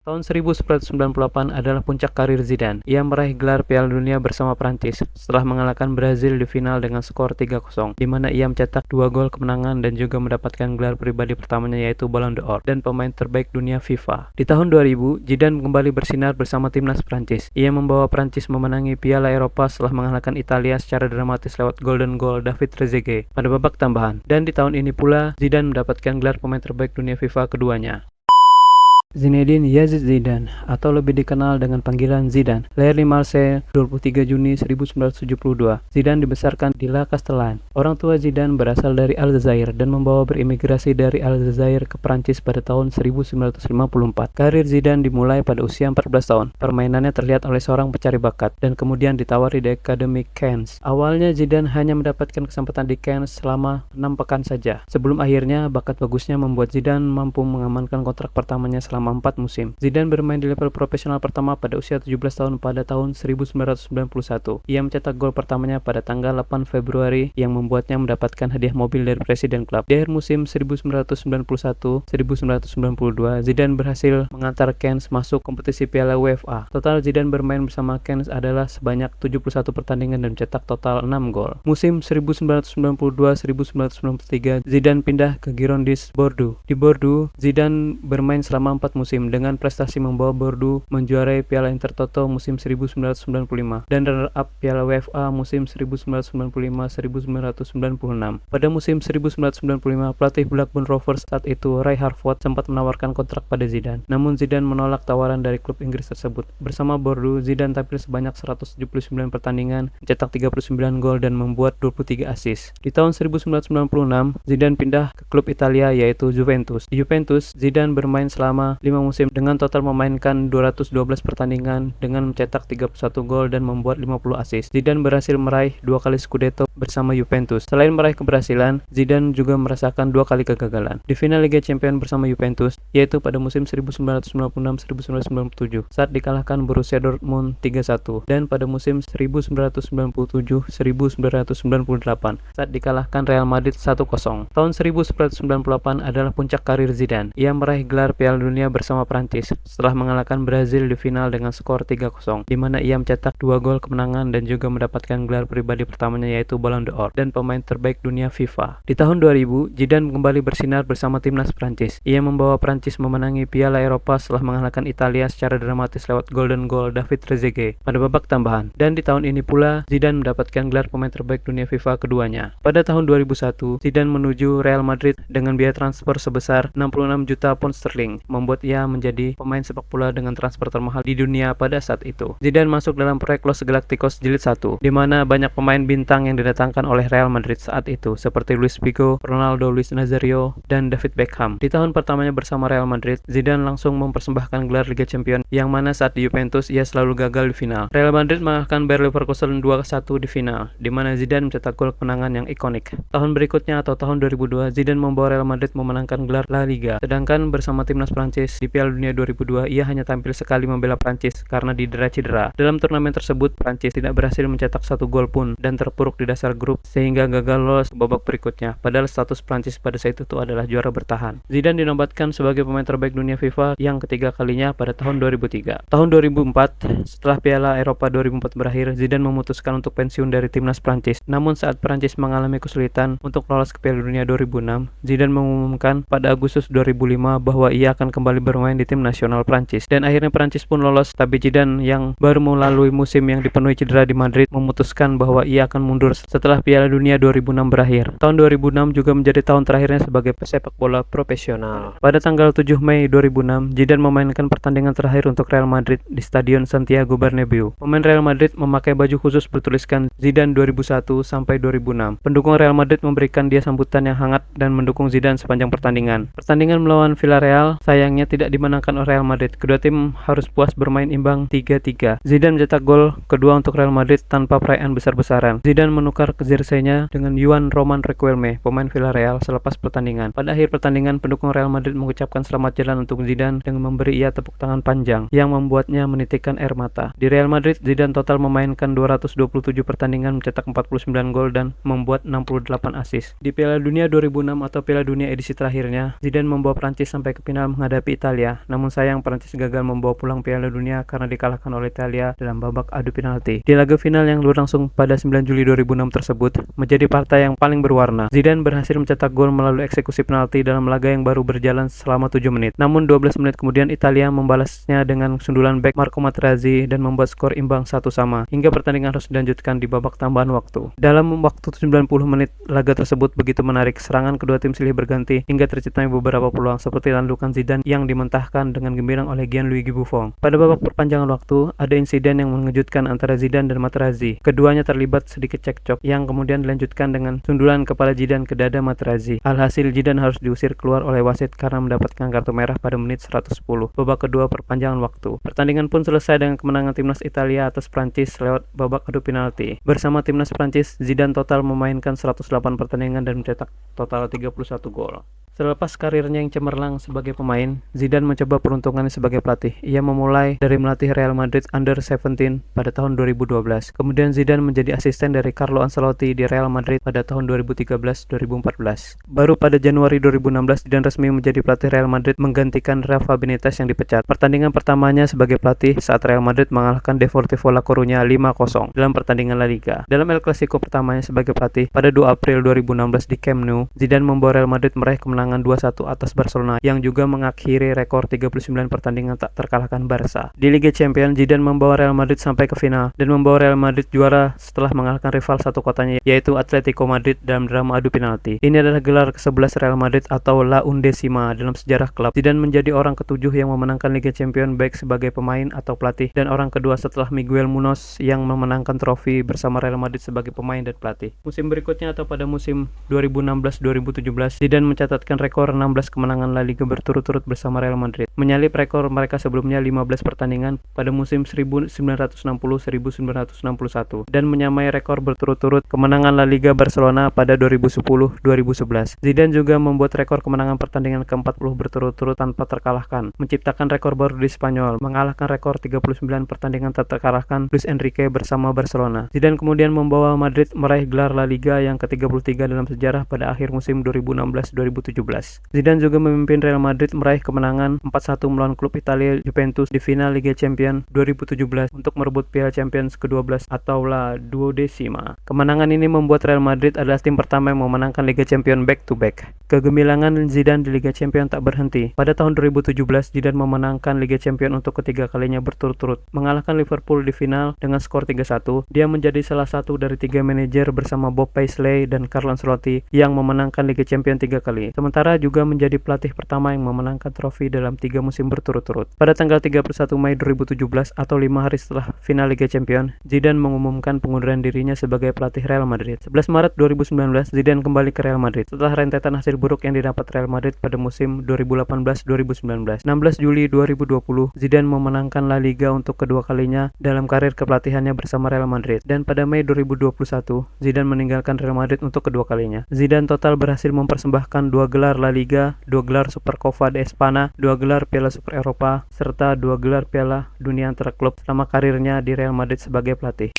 Tahun 1998 adalah puncak karir Zidane. Ia meraih gelar Piala Dunia bersama Prancis setelah mengalahkan Brazil di final dengan skor 3-0, di mana ia mencetak 2 gol kemenangan dan juga mendapatkan gelar pribadi pertamanya yaitu Ballon d'Or dan pemain terbaik dunia FIFA. Di tahun 2000, Zidane kembali bersinar bersama timnas Prancis. Ia membawa Prancis memenangi Piala Eropa setelah mengalahkan Italia secara dramatis lewat golden goal David Trezeguet pada babak tambahan. Dan di tahun ini pula, Zidane mendapatkan gelar pemain terbaik dunia FIFA keduanya. Zinedine Yazid Zidane, atau lebih dikenal dengan panggilan Zidane, lahir di Marseille 23 Juni 1972. Zidane dibesarkan di La Castellane. Orang tua Zidane berasal dari Aljazair dan membawa berimigrasi dari Aljazair ke Prancis pada tahun 1954. Karir Zidane dimulai pada usia 14 tahun. Permainannya terlihat oleh seorang pencari bakat dan kemudian ditawari di Akademi Cannes. Awalnya Zidane hanya mendapatkan kesempatan di Cannes selama 6 pekan saja. Sebelum akhirnya bakat bagusnya membuat Zidane mampu mengamankan kontrak pertamanya selama 4 musim. Zidane bermain di level profesional pertama pada usia 17 tahun pada tahun 1991. Ia mencetak gol pertamanya pada tanggal 8 Februari yang membuatnya mendapatkan hadiah mobil dari presiden klub. Di akhir musim 1991-1992, Zidane berhasil mengantar Cannes masuk kompetisi Piala UEFA. Total Zidane bermain bersama Cannes adalah sebanyak 71 pertandingan dan mencetak total 6 gol. Musim 1992-1993, Zidane pindah ke Girondins Bordeaux. Di Bordeaux, Zidane bermain selama 4 musim dengan prestasi membawa Bordeaux menjuarai Piala Intertoto musim 1995 dan runner-up Piala UEFA musim 1995-1996. Pada musim 1995, pelatih Blackburn Rovers saat itu, Ray Harford, sempat menawarkan kontrak pada Zidane. Namun Zidane menolak tawaran dari klub Inggris tersebut. Bersama Bordeaux, Zidane tampil sebanyak 179 pertandingan, mencetak 39 gol dan membuat 23 assist. Di tahun 1996, Zidane pindah ke klub Italia yaitu Juventus. Di Juventus, Zidane bermain selama 5 musim dengan total memainkan 212 pertandingan dengan mencetak 31 gol dan membuat 50 assist. Zidane berhasil meraih 2 kali Scudetto bersama Juventus. Selain meraih keberhasilan, Zidane juga merasakan 2 kali kegagalan di final Liga Champions bersama Juventus, yaitu pada musim 1996-1997 saat dikalahkan Borussia Dortmund 3-1 dan pada musim 1997-1998 saat dikalahkan Real Madrid 1-0. Tahun 1998 adalah puncak karir Zidane. Ia meraih gelar Piala Dunia bersama Prancis setelah mengalahkan Brazil di final dengan skor 3-0, di mana ia mencetak 2 gol kemenangan dan juga mendapatkan gelar pribadi pertamanya yaitu Ballon d'Or dan pemain terbaik dunia FIFA. Di tahun 2000, Zidane kembali bersinar bersama timnas Prancis. Ia membawa Prancis memenangi Piala Eropa setelah mengalahkan Italia secara dramatis lewat golden goal David Trezeguet pada babak tambahan. Dan di tahun ini pula, Zidane mendapatkan gelar pemain terbaik dunia FIFA keduanya. Pada tahun 2001, Zidane menuju Real Madrid dengan biaya transfer sebesar 66 juta pound sterling, membuat ia menjadi pemain sepak bola dengan transfer termahal di dunia pada saat itu. Zidane masuk dalam proyek Los Galacticos Jilid 1, di mana banyak pemain bintang yang didatangkan oleh Real Madrid saat itu, seperti Luis Figo, Ronaldo, Luis Nazario, dan David Beckham. Di tahun pertamanya bersama Real Madrid, Zidane langsung mempersembahkan gelar Liga Champions, yang mana saat di Juventus ia selalu gagal di final. Real Madrid mengalahkan Bayer Leverkusen 2-1 di final, di mana Zidane mencetak gol kemenangan yang ikonik. Tahun berikutnya atau tahun 2002, Zidane membawa Real Madrid memenangkan gelar La Liga, sedangkan bersama timnas Prancis di Piala Dunia 2002, ia hanya tampil sekali membela Prancis karena didera cedera. Dalam turnamen tersebut, Prancis tidak berhasil mencetak 1 gol pun dan terpuruk di dasar grup sehingga gagal lolos ke babak berikutnya. Padahal status Prancis pada saat itu adalah juara bertahan. Zidane dinobatkan sebagai pemain terbaik dunia FIFA yang ketiga kalinya pada tahun 2003. Tahun 2004, setelah Piala Eropa 2004 berakhir, Zidane memutuskan untuk pensiun dari timnas Prancis. Namun saat Prancis mengalami kesulitan untuk lolos ke Piala Dunia 2006, Zidane mengumumkan pada Agustus 2005 bahwa ia akan kembali bermain di tim nasional Prancis. Dan akhirnya Prancis pun lolos, tapi Zidane yang baru melalui musim yang dipenuhi cedera di Madrid memutuskan bahwa ia akan mundur setelah Piala Dunia 2006 berakhir. Tahun 2006 juga menjadi tahun terakhirnya sebagai pesepak bola profesional. Pada tanggal 7 Mei 2006, Zidane memainkan pertandingan terakhir untuk Real Madrid di Stadion Santiago Bernabeu. Pemain Real Madrid memakai baju khusus bertuliskan Zidane 2001 sampai 2006. Pendukung Real Madrid memberikan dia sambutan yang hangat dan mendukung Zidane sepanjang pertandingan. Pertandingan melawan Villarreal sayangnya tidak dimenangkan oleh Real Madrid. Kedua tim harus puas bermain imbang 3-3. Zidane mencetak gol kedua untuk Real Madrid tanpa perayaan besar-besaran. Zidane menukar jersey-nya dengan Juan Roman Riquelme, pemain Villarreal, selepas pertandingan. Pada akhir pertandingan, pendukung Real Madrid mengucapkan selamat jalan untuk Zidane dengan memberi ia tepuk tangan panjang yang membuatnya menitikkan air mata. Di Real Madrid, Zidane total memainkan 227 pertandingan, mencetak 49 gol dan membuat 68 assist. Di Piala Dunia 2006 atau Piala Dunia edisi terakhirnya, Zidane membawa Prancis sampai ke final menghadapi menghadapi Italia, namun sayang Prancis gagal membawa pulang Piala Dunia karena dikalahkan oleh Italia dalam babak adu penalti. Di laga final yang berlangsung pada 9 Juli 2006 tersebut, menjadi partai yang paling berwarna. Zidane berhasil mencetak gol melalui eksekusi penalti dalam laga yang baru berjalan selama 7 menit. Namun 12 menit kemudian Italia membalasnya dengan sundulan bek Marco Materazzi dan membuat skor imbang 1-1 hingga pertandingan harus dilanjutkan di babak tambahan waktu. Dalam waktu 90 menit, laga tersebut begitu menarik. Serangan kedua tim silih berganti hingga terciptanya beberapa peluang seperti tandukan Zidane yang dimentahkan dengan gemilang oleh Gianluigi Buffon. Pada babak perpanjangan waktu, ada insiden yang mengejutkan antara Zidane dan Materazzi. Keduanya terlibat sedikit cekcok yang kemudian dilanjutkan dengan sundulan kepala Zidane ke dada Materazzi. Alhasil Zidane harus diusir keluar oleh wasit karena mendapatkan kartu merah pada menit 110 babak kedua perpanjangan waktu. Pertandingan pun selesai dengan kemenangan timnas Italia atas Prancis lewat babak adu penalti. Bersama timnas Prancis, Zidane total memainkan 108 pertandingan dan mencetak total 31 gol. Selepas karirnya yang cemerlang sebagai pemain, Zidane mencoba peruntungannya sebagai pelatih. Ia memulai dari melatih Real Madrid Under 17 pada tahun 2012. Kemudian Zidane menjadi asisten dari Carlo Ancelotti di Real Madrid pada tahun 2013-2014. Baru pada Januari 2016 Zidane resmi menjadi pelatih Real Madrid menggantikan Rafa Benitez yang dipecat. Pertandingan pertamanya sebagai pelatih saat Real Madrid mengalahkan Deportivo La Coruña 5-0 dalam pertandingan La Liga. Dalam El Clasico pertamanya sebagai pelatih pada 2 April 2016 di Camp Nou, Zidane membawa Real Madrid meraih kemenangan 2-1 atas Barcelona yang juga mengakhiri rekor 39 pertandingan tak terkalahkan Barca. Di Liga Champions, Zidane membawa Real Madrid sampai ke final dan membawa Real Madrid juara setelah mengalahkan rival satu kotanya yaitu Atletico Madrid dalam drama adu penalti. Ini adalah gelar ke-11 Real Madrid atau La Undécima dalam sejarah klub. Zidane menjadi orang ke-7 yang memenangkan Liga Champions baik sebagai pemain atau pelatih dan orang kedua setelah Miguel Munoz yang memenangkan trofi bersama Real Madrid sebagai pemain dan pelatih. Musim berikutnya atau pada musim 2016-2017, Zidane mencatatkan rekor 16 kemenangan La Liga berturut-turut bersama Real Madrid, menyalip rekor mereka sebelumnya 15 pertandingan pada musim 1960-1961 dan menyamai rekor berturut-turut kemenangan La Liga Barcelona pada 2010-2011. Zidane juga membuat rekor kemenangan pertandingan ke-40 berturut-turut tanpa terkalahkan, menciptakan rekor baru di Spanyol, mengalahkan rekor 39 pertandingan tak terkalahkan Luis Enrique bersama Barcelona. Zidane kemudian membawa Madrid meraih gelar La Liga yang ke-33 dalam sejarah pada akhir musim 2016-2017. Zidane juga memimpin Real Madrid meraih kemenangan 4-1 melawan klub Italia Juventus di final Liga Champions 2017 untuk merebut Piala Champions ke-12 atau La Duodecima. Kemenangan ini membuat Real Madrid adalah tim pertama yang memenangkan Liga Champions back-to-back. Kegemilangan Zidane di Liga Champions tak berhenti. Pada tahun 2017, Zidane memenangkan Liga Champions untuk ketiga kalinya berturut-turut, mengalahkan Liverpool di final dengan skor 3-1. Dia menjadi salah satu dari 3 manajer bersama Bob Paisley dan Carlo Ancelotti yang memenangkan Liga Champions 3 kali. Sementara juga menjadi pelatih pertama yang memenangkan trofi dalam 3 musim berturut-turut. Pada tanggal 31 Mei 2017 atau 5 hari setelah final Liga Champions, Zidane mengumumkan pengunduran dirinya sebagai pelatih Real Madrid. 11 Maret 2019, Zidane kembali ke Real Madrid setelah rentetan hasil buruk yang didapat Real Madrid pada musim 2018-2019. 16 Juli 2020, Zidane memenangkan La Liga untuk kedua kalinya dalam karir kepelatihannya bersama Real Madrid. Dan pada Mei 2021, Zidane meninggalkan Real Madrid untuk kedua kalinya. Zidane total berhasil mempersembahkan 2 gelar La Liga, 2 gelar Supercopa de España, 2 gelar Piala Super Eropa, serta 2 gelar Piala Dunia antar klub selama karirnya di Real Madrid sebagai pelatih.